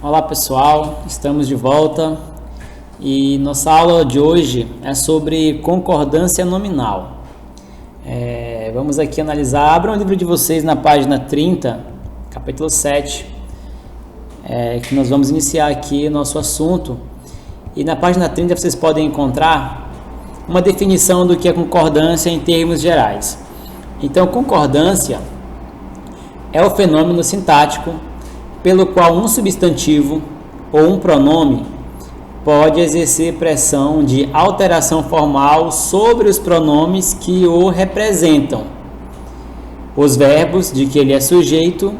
Olá pessoal, estamos de volta e nossa aula de hoje é sobre concordância nominal. Vamos aqui analisar, abram o livro de vocês na página 30, capítulo 7, que nós vamos iniciar aqui nosso assunto. E na página 30 vocês podem encontrar uma definição do que é concordância em termos gerais. Então, concordância é o fenômeno sintático pelo qual um substantivo ou um pronome pode exercer pressão de alteração formal sobre os pronomes que o representam, os verbos de que ele é sujeito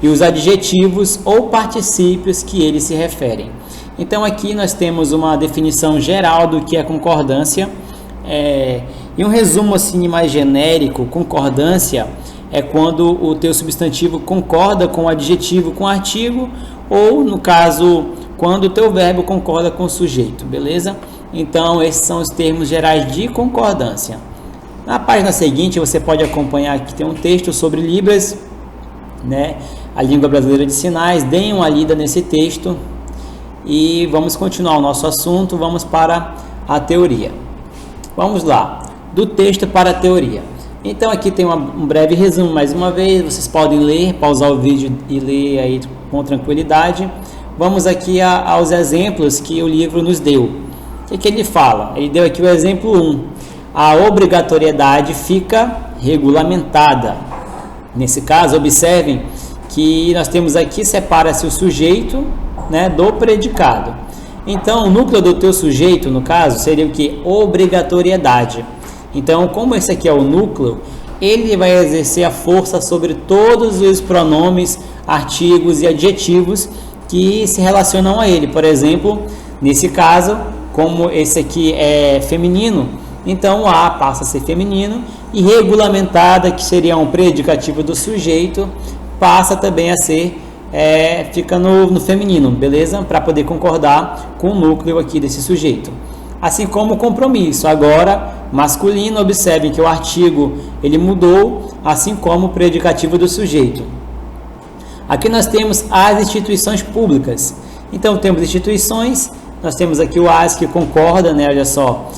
e os adjetivos ou particípios que eles se referem. Então aqui nós temos uma definição geral do que é concordância, e um resumo assim mais genérico. Concordância é quando o teu substantivo concorda com o adjetivo, com o artigo, ou, no caso, quando o teu verbo concorda com o sujeito, beleza? Então, esses são os termos gerais de concordância. Na página seguinte, você pode acompanhar aqui, tem um texto sobre Libras, né? A língua brasileira de sinais. Deem uma lida nesse texto e vamos continuar o nosso assunto, vamos para a teoria. Vamos lá, do texto para a teoria. Então aqui tem um breve resumo mais uma vez, vocês podem ler, pausar o vídeo e ler aí com tranquilidade. Vamos aqui aos exemplos que o livro nos deu. O que ele fala? Ele deu aqui o exemplo 1. A obrigatoriedade fica regulamentada. Nesse caso, observem que nós temos aqui, separa-se o sujeito, né, do predicado. Então, o núcleo do teu sujeito, no caso, seria o que? Obrigatoriedade. Então, como esse aqui é o núcleo, ele vai exercer a força sobre todos os pronomes, artigos e adjetivos que se relacionam a ele. Por exemplo, nesse caso, como esse aqui é feminino, então o a passa a ser feminino, e regulamentada, que seria um predicativo do sujeito, passa também a ser, fica no feminino, beleza? Para poder concordar com o núcleo aqui desse sujeito. Assim como o compromisso, agora masculino, observem que o artigo ele mudou, assim como o predicativo do sujeito. Aqui nós temos as instituições públicas. Então temos instituições, nós temos aqui o as que concorda, né? Olha só,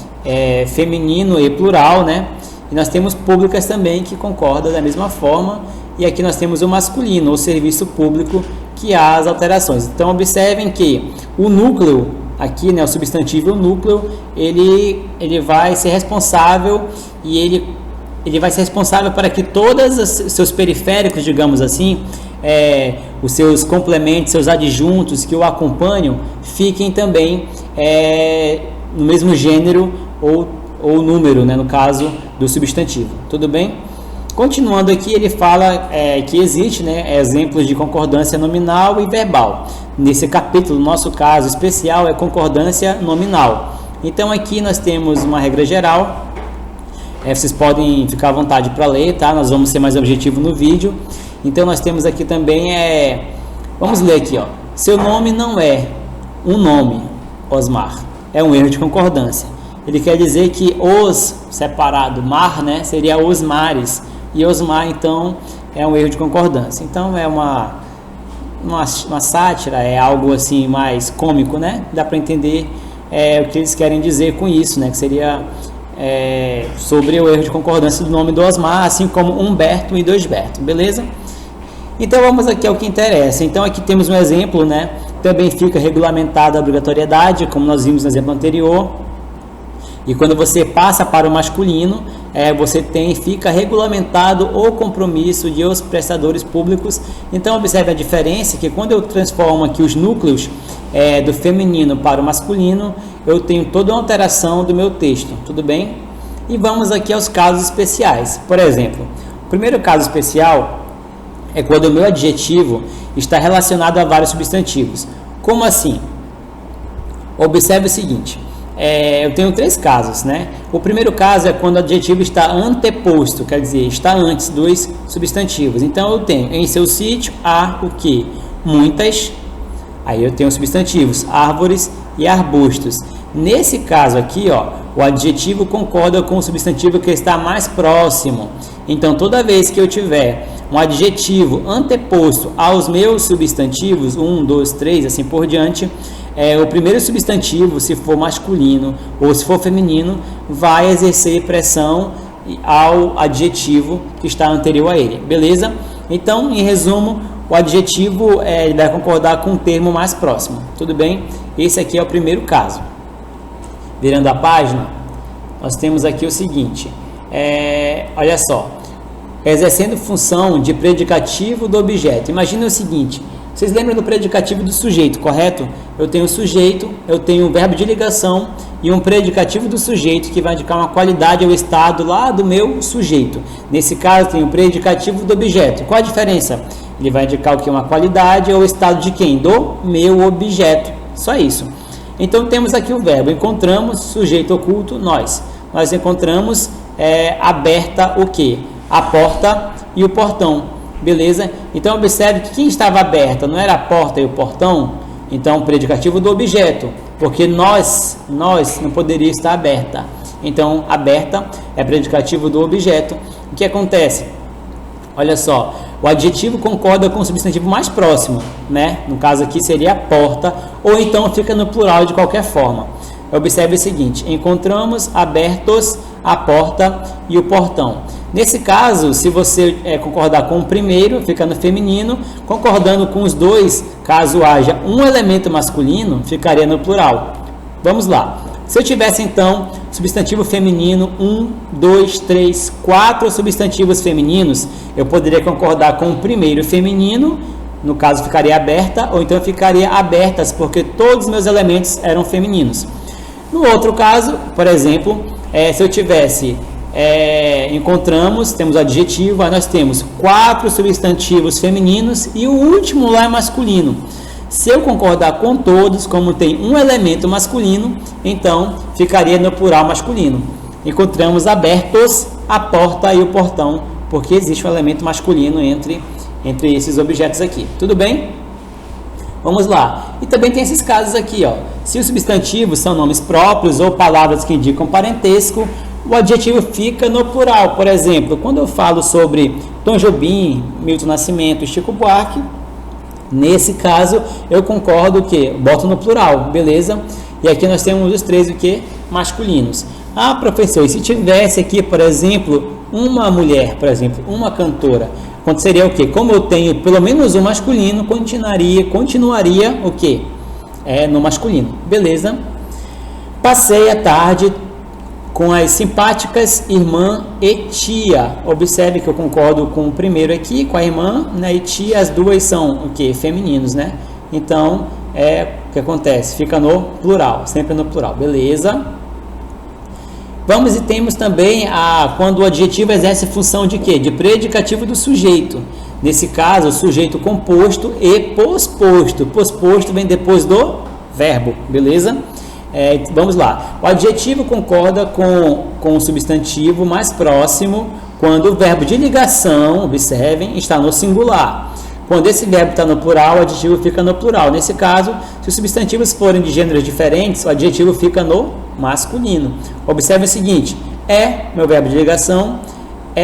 feminino e plural, né? E nós temos públicas também que concorda da mesma forma. E aqui nós temos o masculino, o serviço público, que há as alterações. Então observem que o núcleo aqui, né, o substantivo, o núcleo, ele vai ser responsável, e ele vai ser responsável para que todos os seus periféricos, digamos assim, os seus complementos, seus adjuntos que o acompanham, fiquem também no mesmo gênero ou número, né, no caso do substantivo. Tudo bem? Continuando aqui, ele fala que existe, né, exemplos de concordância nominal e verbal. Nesse capítulo, nosso caso especial é concordância nominal. Então aqui nós temos uma regra geral, vocês podem ficar à vontade para ler, tá? Nós vamos ser mais objetivo no vídeo. Então nós temos aqui também, vamos ler aqui, ó. Seu nome não é um nome, Osmar, é um erro de concordância. Ele quer dizer que os, separado, mar, né, seria os mares, e Osmar, então, é um erro de concordância. Então é uma sátira, é algo assim mais cômico, né? Dá para entender o que eles querem dizer com isso, né? Que seria sobre o erro de concordância do nome do Osmar, assim como Humberto e Dosberto, beleza? Então vamos aqui ao que interessa. Então aqui temos um exemplo, né? Também fica regulamentada a obrigatoriedade, como nós vimos no exemplo anterior. E quando você passa para o masculino, fica regulamentado o compromisso de os prestadores públicos. Então observe a diferença, que quando eu transformo aqui os núcleos do feminino para o masculino, eu tenho toda uma alteração do meu texto, tudo bem? E vamos aqui aos casos especiais. Por exemplo, o primeiro caso especial é quando o meu adjetivo está relacionado a vários substantivos. Como assim? Observe o seguinte. Eu tenho três casos, né? O primeiro caso é quando o adjetivo está anteposto, quer dizer, está antes dos substantivos. Então eu tenho em seu sítio há o que? Muitas. Aí eu tenho substantivos, árvores e arbustos. Nesse caso aqui, ó, o adjetivo concorda com o substantivo que está mais próximo. Então toda vez que eu tiver um adjetivo anteposto aos meus substantivos, 1, 2, 3, assim por diante, o primeiro substantivo, se for masculino ou se for feminino, vai exercer pressão ao adjetivo que está anterior a ele, beleza? Então, em resumo, o adjetivo ele vai concordar com o termo mais próximo, tudo bem? Esse aqui é o primeiro caso. Virando a página, nós temos aqui o seguinte, olha só, exercendo função de predicativo do objeto. Imagina o seguinte, vocês lembram do predicativo do sujeito, correto? Eu tenho o sujeito, eu tenho o verbo de ligação e um predicativo do sujeito que vai indicar uma qualidade ou estado lá do meu sujeito. Nesse caso, tem o predicativo do objeto. Qual a diferença? Ele vai indicar o que? Uma qualidade ou estado de quem? Do meu objeto. Só isso. Então, temos aqui o verbo. Encontramos, sujeito oculto, nós. Nós encontramos aberta o quê? A porta e o portão. Beleza? Então, observe que quem estava aberta não era a porta e o portão. Então, predicativo do objeto. Porque nós não poderia estar aberta. Então, aberta é predicativo do objeto. O que acontece? Olha só, o adjetivo concorda com o substantivo mais próximo, né? No caso aqui seria a porta, ou então fica no plural de qualquer forma. Observe o seguinte, encontramos abertos a porta e o portão. Nesse caso, se você concordar com o primeiro, fica no feminino, concordando com os dois, caso haja um elemento masculino, ficaria no plural. Vamos lá. Se eu tivesse, então, substantivo feminino, 1, 2, 3, 4 substantivos femininos, eu poderia concordar com o primeiro feminino, no caso ficaria aberta, ou então ficaria abertas, porque todos os meus elementos eram femininos. No outro caso, por exemplo, se eu tivesse, encontramos, temos adjetivo, aí nós temos 4 substantivos femininos e o último lá é masculino. Se eu concordar com todos, como tem um elemento masculino, então ficaria no plural masculino. Encontramos abertos a porta e o portão, porque existe um elemento masculino entre esses objetos aqui. Tudo bem? Vamos lá. E também tem esses casos aqui, ó. Se os substantivos são nomes próprios ou palavras que indicam parentesco, o adjetivo fica no plural. Por exemplo, quando eu falo sobre Tom Jobim, Milton Nascimento e Chico Buarque, nesse caso, eu concordo que boto no plural, beleza? E aqui nós temos os três o que? Masculinos. Ah, professor, e se tivesse aqui, por exemplo, uma mulher, por exemplo, uma cantora, aconteceria o quê? Como eu tenho pelo menos um masculino, continuaria o quê? No masculino, beleza? Passei a tarde com as simpáticas irmã e tia. Observe que eu concordo com o primeiro aqui, com a irmã, né, e tia, as duas são o que? Femininos, né? Então, o que acontece? Fica no plural, sempre no plural, beleza? Vamos e temos também quando o adjetivo exerce função de quê? De predicativo do sujeito. Nesse caso, o sujeito composto e posposto. Posposto vem depois do verbo, beleza? Vamos lá. O adjetivo concorda com o substantivo mais próximo quando o verbo de ligação, observem, está no singular. Quando esse verbo está no plural, o adjetivo fica no plural. Nesse caso, se os substantivos forem de gêneros diferentes, o adjetivo fica no masculino. Observe o seguinte, meu verbo de ligação,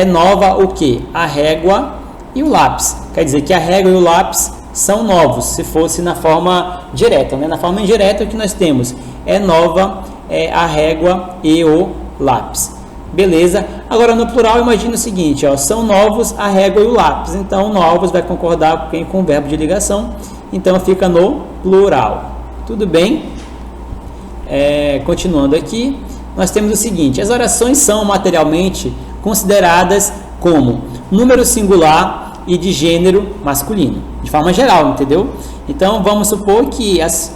nova o quê? A régua e o lápis. Quer dizer que a régua e o lápis são novos, se fosse na forma direta, né? Na forma indireta, o que nós temos? Nova a régua e o lápis. Beleza? Agora, no plural, imagina o seguinte, são novos a régua e o lápis. Então, novos vai concordar com o verbo de ligação. Então, fica no plural. Tudo bem? Continuando aqui, nós temos o seguinte, as orações são materialmente consideradas como número singular e de gênero masculino, de forma geral, entendeu? Então, vamos supor que as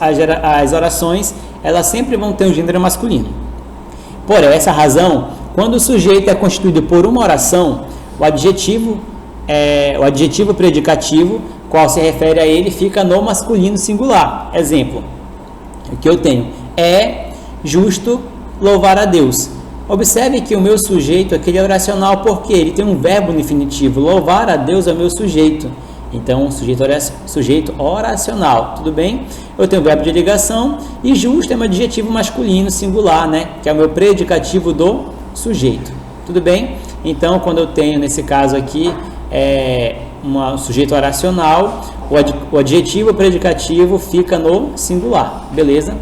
orações, elas sempre vão ter um gênero masculino. Por essa razão, quando o sujeito é constituído por uma oração, o adjetivo predicativo, qual se refere a ele, fica no masculino singular. Exemplo, o que eu tenho? É justo louvar a Deus. Observe que o meu sujeito aqui é oracional porque ele tem um verbo no infinitivo. Louvar a Deus é o meu sujeito. Então, sujeito oracional, tudo bem? Eu tenho o verbo de ligação e justo é um adjetivo masculino singular, né? Que é o meu predicativo do sujeito, tudo bem? Então, quando eu tenho, nesse caso aqui, um sujeito oracional, o adjetivo predicativo fica no singular, beleza?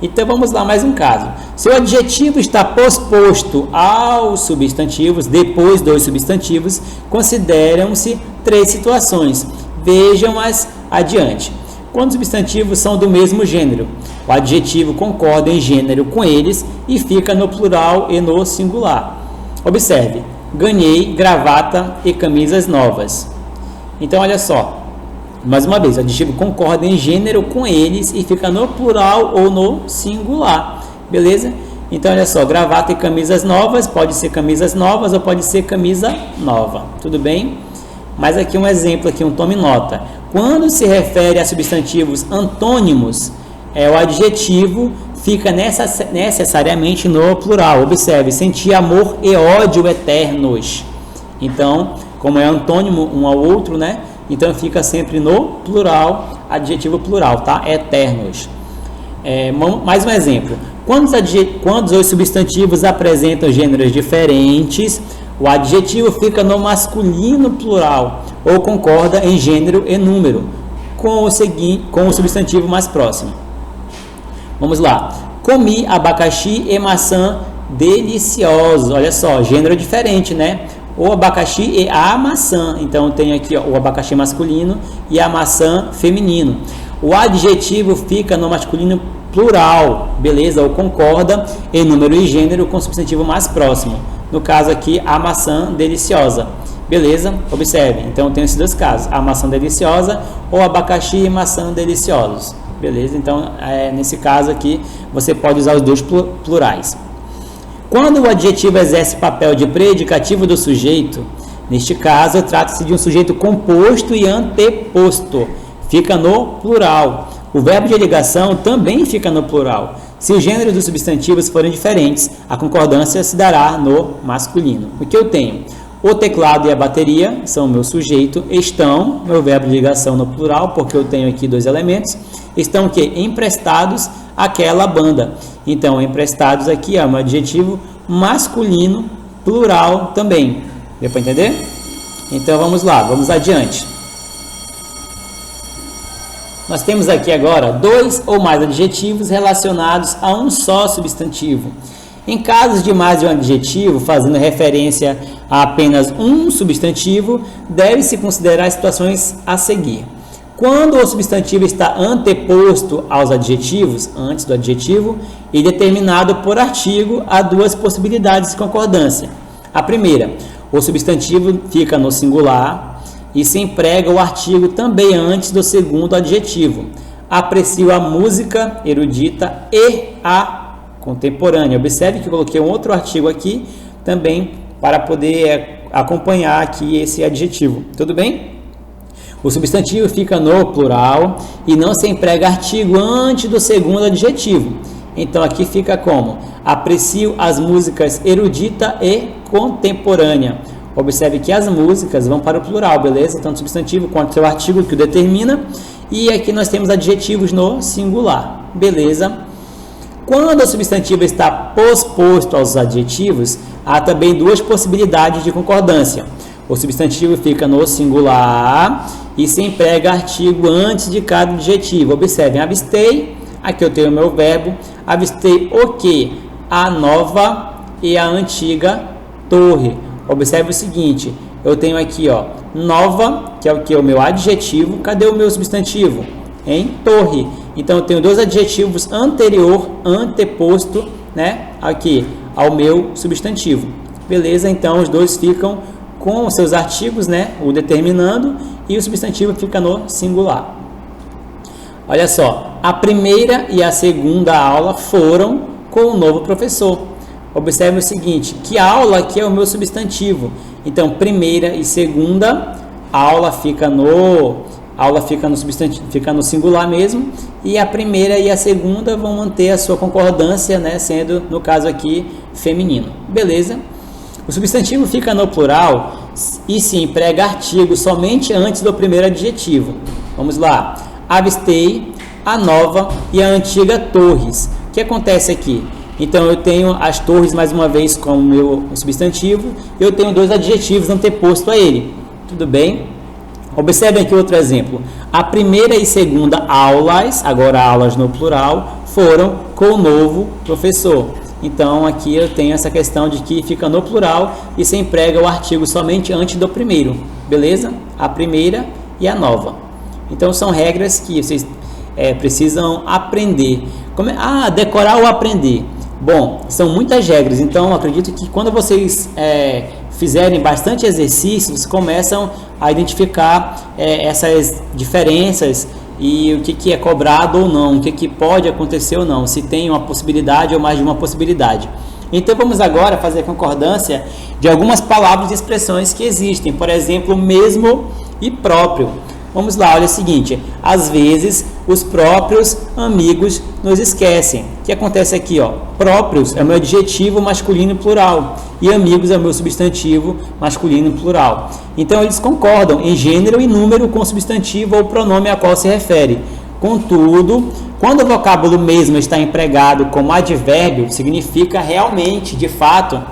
Então vamos lá, mais um caso. Se o adjetivo está posposto aos substantivos, depois dos substantivos, consideram-se 3 situações. Vejam-as adiante. Quando os substantivos são do mesmo gênero, o adjetivo concorda em gênero com eles e fica no plural e no singular. Observe, ganhei gravata e camisas novas. Então, olha só, mais uma vez, o adjetivo concorda em gênero com eles e fica no plural ou no singular, beleza? Então, olha só, gravata e camisas novas, pode ser camisas novas ou pode ser camisa nova, tudo bem? Mas aqui um exemplo, aqui um tome nota. Quando se refere a substantivos antônimos, o adjetivo fica necessariamente no plural. Observe, sentir amor e ódio eternos. Então, como é antônimo um ao outro, né? Então fica sempre no plural, adjetivo plural, tá? Eternos. Mais um exemplo. Quando os substantivos apresentam gêneros diferentes, o adjetivo fica no masculino plural ou concorda em gênero e número com o substantivo mais próximo. Vamos lá. Comi abacaxi e maçã deliciosos. Olha só, gênero diferente, né? O abacaxi e a maçã. Então tem aqui, ó, o abacaxi masculino e a maçã feminino. O adjetivo fica no masculino plural, beleza? Ou concorda em número e gênero com o substantivo mais próximo. No caso aqui, a maçã deliciosa. Beleza? Observe. Então tem esses 2 casos: a maçã deliciosa ou abacaxi e maçã deliciosos. Beleza? Então, nesse caso aqui, você pode usar os 2 plurais. Quando o adjetivo exerce papel de predicativo do sujeito, neste caso, trata-se de um sujeito composto e anteposto. Fica no plural. O verbo de ligação também fica no plural. Se os gêneros dos substantivos forem diferentes, a concordância se dará no masculino. O que eu tenho? O teclado e a bateria são o meu sujeito, estão, meu verbo de ligação no plural, porque eu tenho aqui 2 elementos, estão que emprestados àquela banda. Então, emprestados aqui é um adjetivo masculino, plural também. Deu para entender? Então, vamos lá, vamos adiante. Nós temos aqui agora 2 ou mais adjetivos relacionados a um só substantivo. Em casos de mais de um adjetivo, fazendo referência a apenas um substantivo, deve-se considerar as situações a seguir. Quando o substantivo está anteposto aos adjetivos, antes do adjetivo, e determinado por artigo, há 2 possibilidades de concordância. A primeira, o substantivo fica no singular e se emprega o artigo também antes do segundo adjetivo. Aprecio a música erudita e a contemporânea. Observe que eu coloquei um outro artigo aqui também para poder acompanhar aqui esse adjetivo. Tudo bem? O substantivo fica no plural e não se emprega artigo antes do segundo adjetivo. Então aqui fica como? Aprecio as músicas erudita e contemporânea. Observe que as músicas vão para o plural, beleza? Então, substantivo com o seu artigo que o determina. E aqui nós temos adjetivos no singular, beleza? Quando o substantivo está posposto aos adjetivos, há também 2 possibilidades de concordância. O substantivo fica no singular e se emprega artigo antes de cada adjetivo. Observem, avistei, aqui eu tenho o meu verbo, avistei o que? A nova e a antiga torre. Observe o seguinte, eu tenho aqui, ó, nova, que é o que? O meu adjetivo. Cadê o meu substantivo? Em torre. Então, eu tenho 2 adjetivos anterior, anteposto, né? Aqui, ao meu substantivo. Beleza? Então, os 2 ficam com os seus artigos, né? O determinando e o substantivo fica no singular. Olha só, a primeira e a segunda aula foram com o novo professor. Observe o seguinte, que a aula aqui é o meu substantivo. Então, primeira e segunda, a aula fica no substantivo, fica no singular mesmo, e a primeira e a segunda vão manter a sua concordância, né, sendo, no caso aqui, feminino. Beleza? O substantivo fica no plural e se emprega artigo somente antes do primeiro adjetivo. Vamos lá. Avistei a nova e a antiga torres. O que acontece aqui? Então, eu tenho as torres, mais uma vez, como meu substantivo, e eu tenho 2 adjetivos antepostos a ele. Tudo bem? Observem aqui outro exemplo. A primeira e segunda aulas, agora aulas no plural, foram com o novo professor. Então, aqui eu tenho essa questão de que fica no plural e se emprega o artigo somente antes do primeiro, beleza? A primeira e a nova. Então, são regras que vocês precisam aprender. Decorar ou aprender? Bom, são muitas regras, então acredito que quando vocês fizerem bastante exercícios, começam a identificar essas diferenças e o que é cobrado ou não, o que pode acontecer ou não, se tem uma possibilidade ou mais de uma possibilidade. Então vamos agora fazer a concordância de algumas palavras e expressões que existem, por exemplo, mesmo e próprio. Vamos lá, olha o seguinte, às vezes os próprios amigos nos esquecem. O que acontece aqui, ó? Próprios é o meu adjetivo masculino plural e amigos é o meu substantivo masculino plural. Então eles concordam em gênero e número com o substantivo ou pronome a qual se refere. Contudo, quando o vocábulo mesmo está empregado como advérbio, significa realmente, de fato,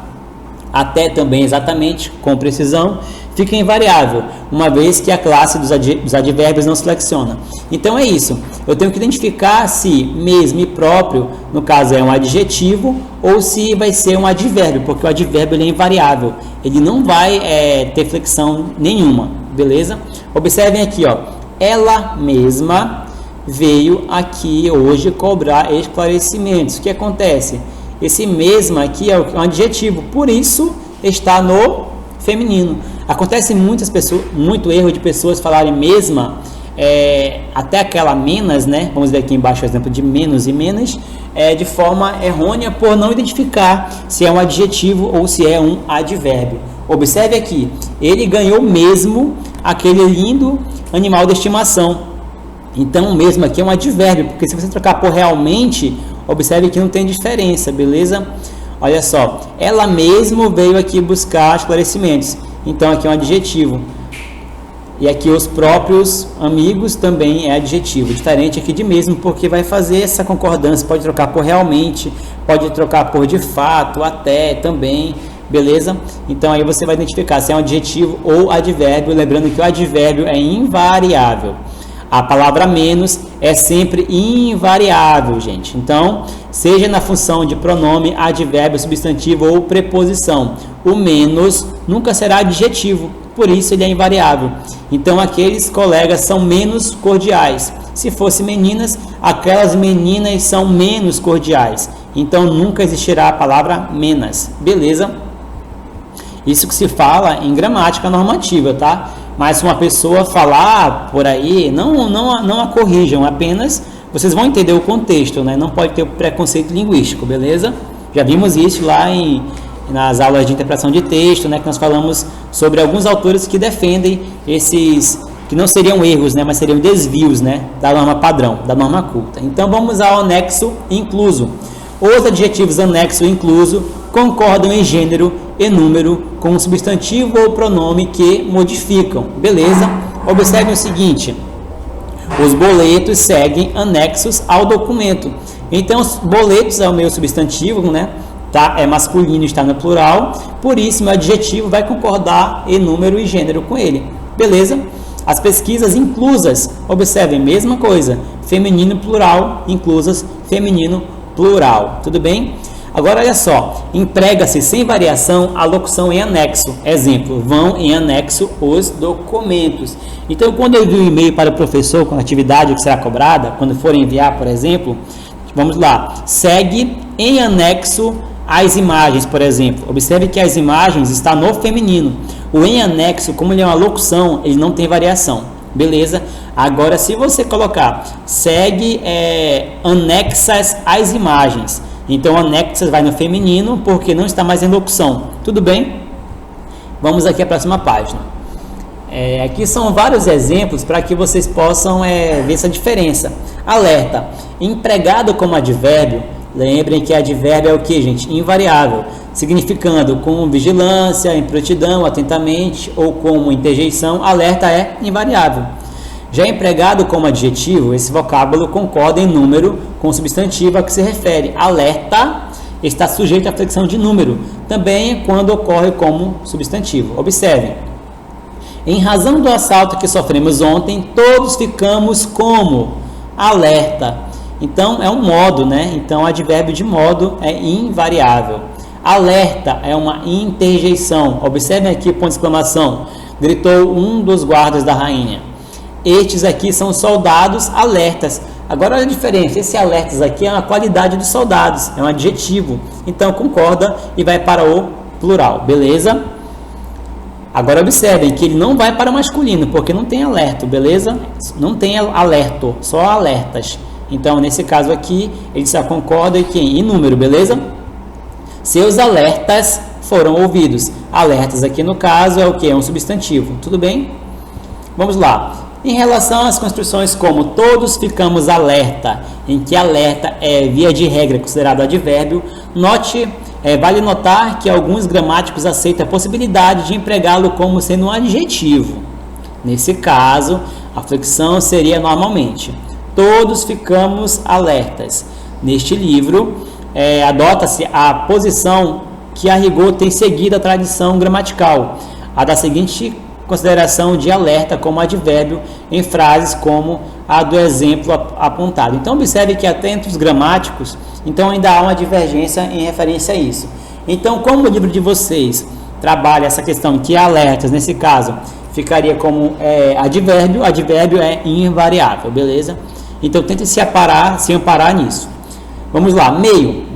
até também exatamente, com precisão, fica invariável, uma vez que a classe dos advérbios não seleciona. Então é isso, eu tenho que identificar se mesmo e próprio, no caso é um adjetivo, ou se vai ser um advérbio, porque o advérbio ele é invariável, ele não vai ter flexão nenhuma, beleza? Observem aqui, ó, ela mesma veio aqui hoje cobrar esclarecimentos. O que acontece? Esse mesma aqui é um adjetivo, por isso está no feminino. Acontece muito erro de pessoas falarem mesma, até aquela menos, né? Vamos ver aqui embaixo o exemplo de menos e menos, de forma errônea por não identificar se é um adjetivo ou se é um advérbio. Observe aqui, ele ganhou mesmo aquele lindo animal de estimação. Então, mesmo aqui é um advérbio, porque se você trocar por realmente, observe que não tem diferença, beleza? Olha só, ela mesmo veio aqui buscar esclarecimentos. Então, aqui é um adjetivo. E aqui os próprios amigos também é adjetivo. Diferente aqui de mesmo, porque vai fazer essa concordância. Pode trocar por realmente, pode trocar por de fato, até também, beleza? Então, aí você vai identificar se é um adjetivo ou advérbio. Lembrando que o advérbio é invariável. A palavra menos é sempre invariável, gente. Então, seja na função de pronome, advérbio, substantivo ou preposição, o menos nunca será adjetivo, por isso ele é invariável. Então, aqueles colegas são menos cordiais. Se fosse meninas, aquelas meninas são menos cordiais. Então, nunca existirá a palavra menos, beleza? Isso que se fala em gramática normativa, tá? Mas se uma pessoa falar por aí, não a corrijam, apenas vocês vão entender o contexto, né? Não pode ter preconceito linguístico, beleza? Já vimos isso lá nas aulas de interpretação de texto, né? Que nós falamos sobre alguns autores que defendem esses, que não seriam erros, né? Mas seriam desvios, né? Da norma padrão, da norma culta. Então vamos ao anexo incluso. Os adjetivos anexo e incluso concordam em gênero e número com o substantivo ou pronome que modificam, beleza? Observem o seguinte, os boletos seguem anexos ao documento. Então, os boletos é o meu substantivo, né? Tá? É masculino, está no plural, por isso meu adjetivo vai concordar em número e gênero com ele, beleza? As pesquisas inclusas, observem, mesma coisa, feminino plural, inclusas, feminino plural, tudo bem? Agora, olha só, emprega-se sem variação a locução em anexo. Exemplo, vão em anexo os documentos. Então, quando eu envio um e-mail para o professor com a atividade que será cobrada, quando for enviar, por exemplo, vamos lá, segue em anexo as imagens, por exemplo. Observe que as imagens estão no feminino. O em anexo, como ele é uma locução, ele não tem variação. Beleza? Agora, se você colocar segue anexas as imagens, então anexas vai no feminino porque não está mais em locução. Tudo bem? Vamos aqui à próxima página. Aqui são vários exemplos para que vocês possam ver essa diferença. Alerta, empregado como advérbio, lembrem que advérbio é o que, gente? Invariável, significando com vigilância, improntidão, atentamente ou como interjeição, alerta é invariável. Já empregado como adjetivo, esse vocábulo concorda em número com o substantivo a que se refere. Alerta está sujeito à flexão de número, também quando ocorre como substantivo. Observem, Em razão do assalto que sofremos ontem, todos ficamos como? Alerta. Então, é um modo, né? Então, o advérbio de modo é invariável. Alerta é uma interjeição. Observem aqui, ponto de exclamação. Gritou um dos guardas da rainha. Estes aqui são soldados alertas. Agora, olha a diferença. Esse alertas aqui é uma qualidade dos soldados. É um adjetivo. Então, concorda e vai para o plural. Beleza? Agora, observem que ele não vai para o masculino, porque não tem alerta. Beleza? Não tem alerto, só alertas. Então, nesse caso aqui, ele só concorda em número, beleza? Seus alertas foram ouvidos. Alertas aqui no caso é o que? É um substantivo, tudo bem? Vamos lá. Em relação às construções como todos ficamos alerta, em que alerta é via de regra considerado advérbio, vale notar que alguns gramáticos aceitam a possibilidade de empregá-lo como sendo um adjetivo. Nesse caso, a flexão seria normalmente todos ficamos alertas. Neste livro, adota-se a posição que a rigor tem seguido a tradição gramatical, a da seguinte consideração de alerta como advérbio em frases como a do exemplo apontado. Então, observe que até entre os gramáticos, então ainda há uma divergência em referência a isso. Então, como o livro de vocês trabalha essa questão que alertas, nesse caso, ficaria como advérbio, advérbio é invariável, beleza? Então, tente se amparar nisso. Vamos lá, meio.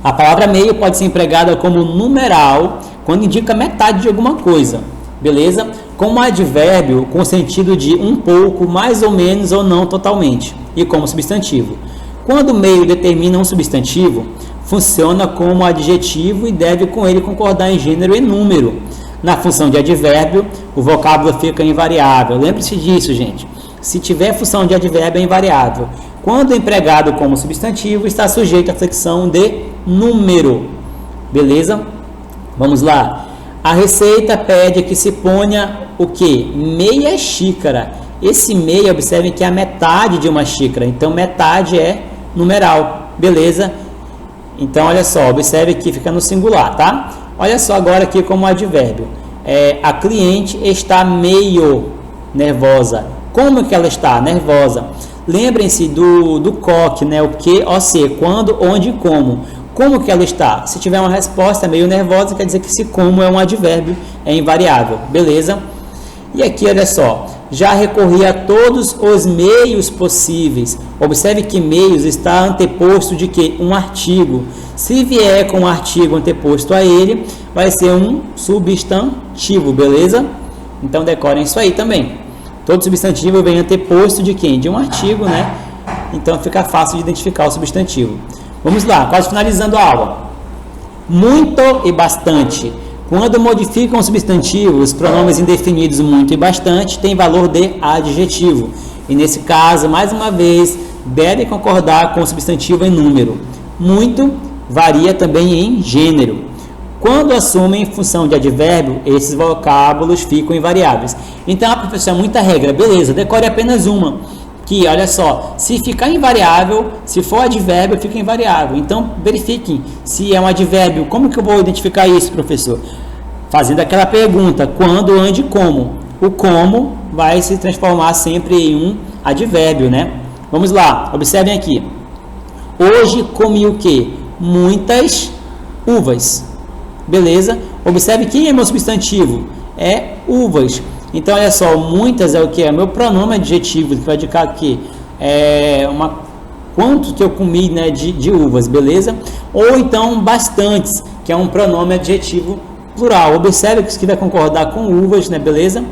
A palavra meio pode ser empregada como numeral quando indica metade de alguma coisa, beleza? Como advérbio com o sentido de um pouco, mais ou menos ou não totalmente, e como substantivo. Quando meio determina um substantivo, funciona como adjetivo e deve com ele concordar em gênero e número. Na função de advérbio, o vocábulo fica invariável. Lembre-se disso, gente. Se tiver função de advérbio, é invariável. Quando empregado como substantivo, está sujeito à flexão de número. Beleza? Vamos lá. A receita pede que se ponha o quê? Meia xícara. Esse meia, observem que é a metade de uma xícara. Então, metade é numeral. Beleza? Então, olha só. Observe que fica no singular, tá? Olha só agora aqui como advérbio. A cliente está meio nervosa. Como que ela está? Nervosa. Lembrem-se do COC, né? O que, OC, quando, onde e como. Como que ela está? Se tiver uma resposta meio nervosa, quer dizer que esse como é um advérbio, é invariável. Beleza? E aqui, olha só. Já recorri a todos os meios possíveis. Observe que meios está anteposto de quê? Um artigo. Se vier com um artigo anteposto a ele, vai ser um substantivo, beleza? Então, decorem isso aí também. Todo substantivo vem anteposto de quem? De um artigo, né? Então, fica fácil de identificar o substantivo. Vamos lá, quase finalizando a aula. Muito e bastante. Quando modificam substantivos, os pronomes indefinidos muito e bastante têm valor de adjetivo. E nesse caso, mais uma vez, deve concordar com o substantivo em número. Muito varia também em gênero. Quando assumem função de advérbio, esses vocábulos ficam invariáveis. Então, professor, é muita regra. Beleza, decore apenas uma. Que, olha só, se ficar invariável, se for advérbio, fica invariável. Então, verifiquem se é um advérbio. Como que eu vou identificar isso, professor? Fazendo aquela pergunta, quando, onde e como. O como vai se transformar sempre em um advérbio, né? Vamos lá, observem aqui. Hoje comi o quê? Muitas uvas. Beleza? Observe quem é meu substantivo. É uvas. Então, olha só, muitas é o que? É meu pronome adjetivo, que vai indicar aqui quanto que eu comi, né, de uvas, beleza? Ou então, bastantes, que é um pronome adjetivo plural. Observe que isso aqui vai concordar com uvas, né, beleza?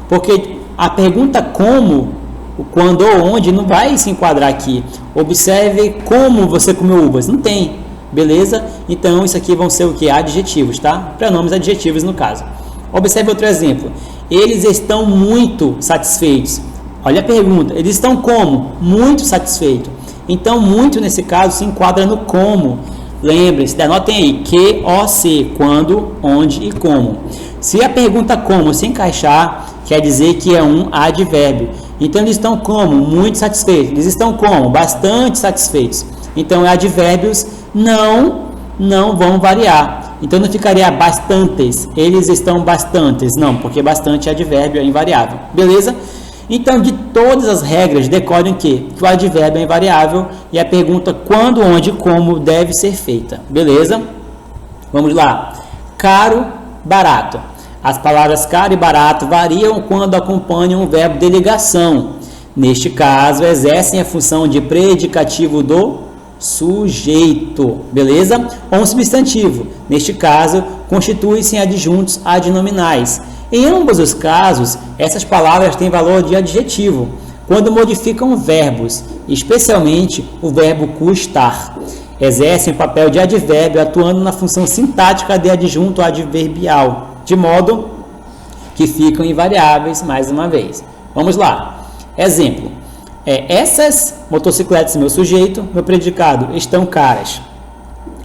Porque a pergunta como, o quando ou onde, não vai se enquadrar aqui. Observe como você comeu uvas. Não tem, beleza? Então, isso aqui vão ser o que? Adjetivos, tá? Pronomes adjetivos, no caso. Observe outro exemplo. Eles estão muito satisfeitos. Olha a pergunta. Eles estão como? Muito satisfeitos. Então, muito nesse caso se enquadra no como. Lembrem-se, anotem aí. Que, o, se, quando, onde e como. Se a pergunta como se encaixar, quer dizer que é um advérbio. Então, eles estão como? Muito satisfeitos. Eles estão como? Bastante satisfeitos. Então, advérbios não vão variar. Então não ficaria bastantes, eles estão bastantes. Não, porque bastante é advérbio, é invariável. Beleza? Então, de todas as regras, decorem que o advérbio é invariável e a pergunta quando, onde e como deve ser feita. Beleza? Vamos lá. Caro, barato. As palavras caro e barato variam quando acompanham o verbo de ligação. Neste caso, exercem a função de predicativo do sujeito, beleza? Ou um substantivo. Neste caso, constituem-se adjuntos adnominais. Em ambos os casos, essas palavras têm valor de adjetivo, quando modificam verbos, especialmente o verbo custar. Exercem o papel de advérbio, atuando na função sintática de adjunto adverbial, de modo que ficam invariáveis mais uma vez. Vamos lá. Exemplo. Essas motocicletas, meu sujeito, meu predicado, estão caras.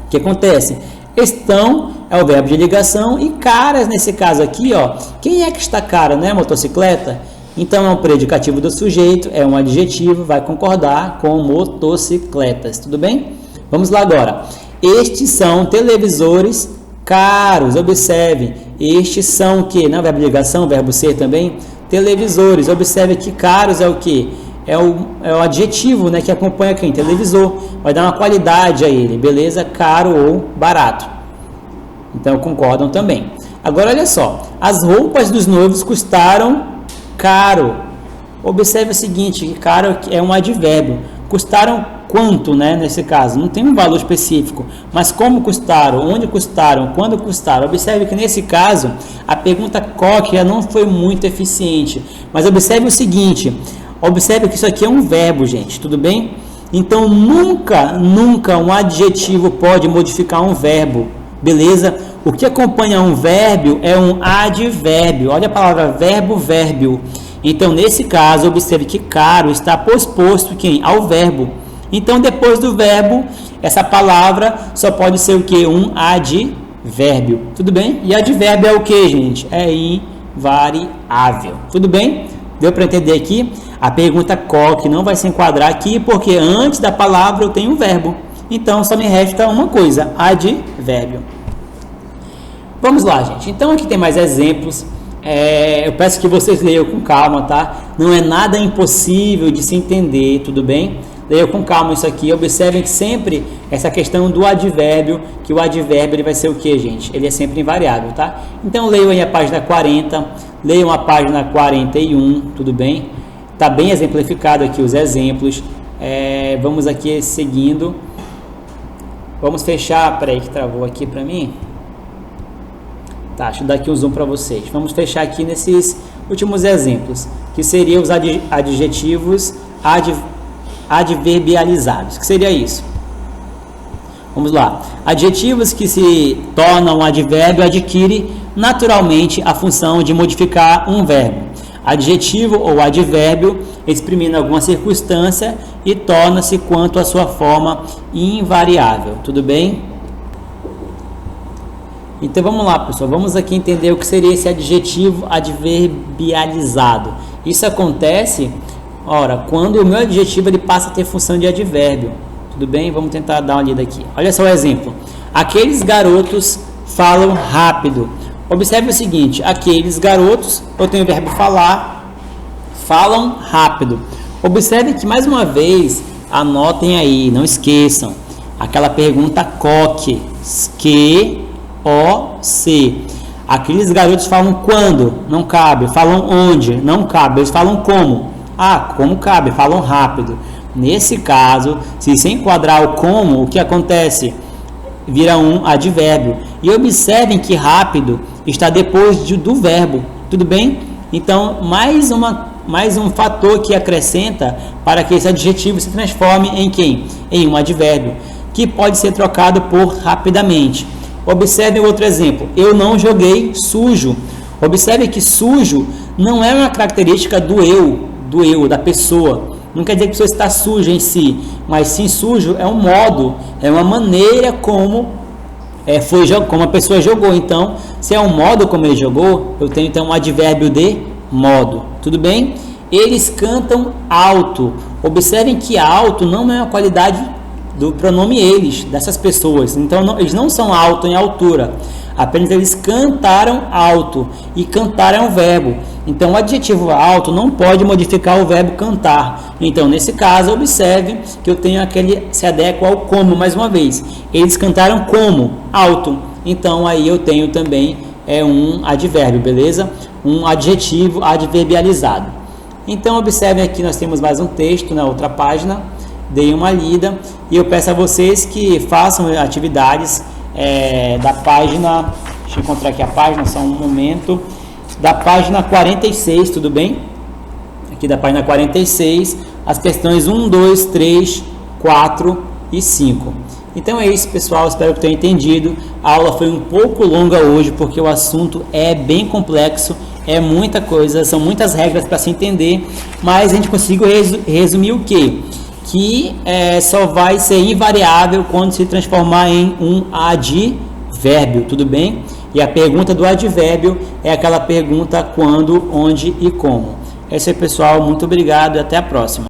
O que acontece? Estão é o verbo de ligação e caras, nesse caso aqui, ó, quem é que está cara, né? Motocicleta? Então é um predicativo do sujeito, é um adjetivo, vai concordar com motocicletas, tudo bem? Vamos lá agora. Estes são televisores caros, observe. Estes são o que? Não é verbo de ligação, verbo ser também? Televisores, observe que caros é o que? É o adjetivo, né, que acompanha quem? Televisor. Vai dar uma qualidade a ele, beleza? Caro ou barato. Então concordam também. Agora olha só, as roupas dos noivos custaram caro. Observe o seguinte, que caro é um advérbio. Custaram quanto, né, nesse caso? Não tem um valor específico, mas como custaram, onde custaram, quando custaram. Observe que nesse caso, a pergunta qual não foi muito eficiente. Mas observe o seguinte, observe que isso aqui é um verbo, gente, tudo bem? Então nunca um adjetivo pode modificar um verbo, beleza? O que acompanha um verbo é um advérbio. Olha a palavra verbo. Então, nesse caso, observe que caro está posposto quem? Ao verbo. Então, depois do verbo, essa palavra só pode ser o que? Um advérbio. Tudo bem? E advérbio é o que, gente? É invariável. Tudo bem? Deu para entender aqui? A pergunta que não vai se enquadrar aqui, porque antes da palavra eu tenho um verbo. Então, só me resta uma coisa, advérbio. Vamos lá, gente. Então, aqui tem mais exemplos. Eu peço que vocês leiam com calma, tá? Não é nada impossível de se entender, tudo bem? Leiam com calma isso aqui. Observem que sempre essa questão do advérbio, que o advérbio ele vai ser o que, gente? Ele é sempre invariável, tá? Então, leiam aí a página 40, leiam a página 41, tudo bem? Tá bem exemplificado aqui os exemplos. Vamos aqui seguindo. Vamos fechar, peraí que travou aqui para mim. Tá, deixa eu dar aqui um zoom para vocês. Vamos fechar aqui nesses últimos exemplos, que seriam os adjetivos adverbializados. O que seria isso? Vamos lá. Adjetivos que se tornam advérbio adquirem naturalmente a função de modificar um verbo. Adjetivo ou advérbio exprimindo alguma circunstância e torna-se quanto à sua forma invariável. Tudo bem? Então vamos lá, pessoal, vamos aqui entender o que seria esse adjetivo adverbializado. Isso acontece, quando o meu adjetivo ele passa a ter função de advérbio. Tudo bem? Vamos tentar dar uma lida aqui. Olha só o exemplo. Aqueles garotos falam rápido. Observe o seguinte, aqueles garotos, eu tenho o verbo falar, falam rápido. Observe que, mais uma vez, anotem aí, não esqueçam, aquela pergunta que, aqueles garotos falam quando? Não cabe. Falam onde? Não cabe. Eles falam como? Como cabe? Falam rápido. Nesse caso, se enquadrar o como, o que acontece? Vira um advérbio. E observem que rápido está depois do verbo. Tudo bem? Então, mais um fator que acrescenta para que esse adjetivo se transforme em quem? Em um advérbio, que pode ser trocado por rapidamente. Observe outro exemplo. Eu não joguei sujo. Observe que sujo não é uma característica do eu, da pessoa. Não quer dizer que a pessoa está suja em si, mas sim sujo é um modo, é uma maneira como a pessoa jogou. Então, se é um modo como ele jogou, eu tenho então um advérbio de modo. Tudo bem? Eles cantam alto. Observem que alto não é uma qualidade do pronome eles, dessas pessoas. Então eles não são alto em altura, apenas eles cantaram alto, e cantar é um verbo. Então o adjetivo alto não pode modificar o verbo cantar. Então nesse caso observe que eu tenho aquele se adequa ao como, mais uma vez. Eles cantaram como alto. Então aí eu tenho também um advérbio, beleza? Um adjetivo adverbializado. Então observe aqui, nós temos mais um texto na outra página. Dei uma lida e eu peço a vocês que façam atividades da página, deixa eu encontrar aqui a página, só um momento, da página 46, tudo bem? Aqui da página 46, as questões 1, 2, 3, 4 e 5. Então é isso, pessoal, espero que tenham entendido. A aula foi um pouco longa hoje, porque o assunto é bem complexo, é muita coisa, são muitas regras para se entender, mas a gente conseguiu resumir o quê? Que só vai ser invariável quando se transformar em um advérbio, tudo bem? E a pergunta do advérbio é aquela pergunta quando, onde e como. É isso aí, pessoal, muito obrigado e até a próxima.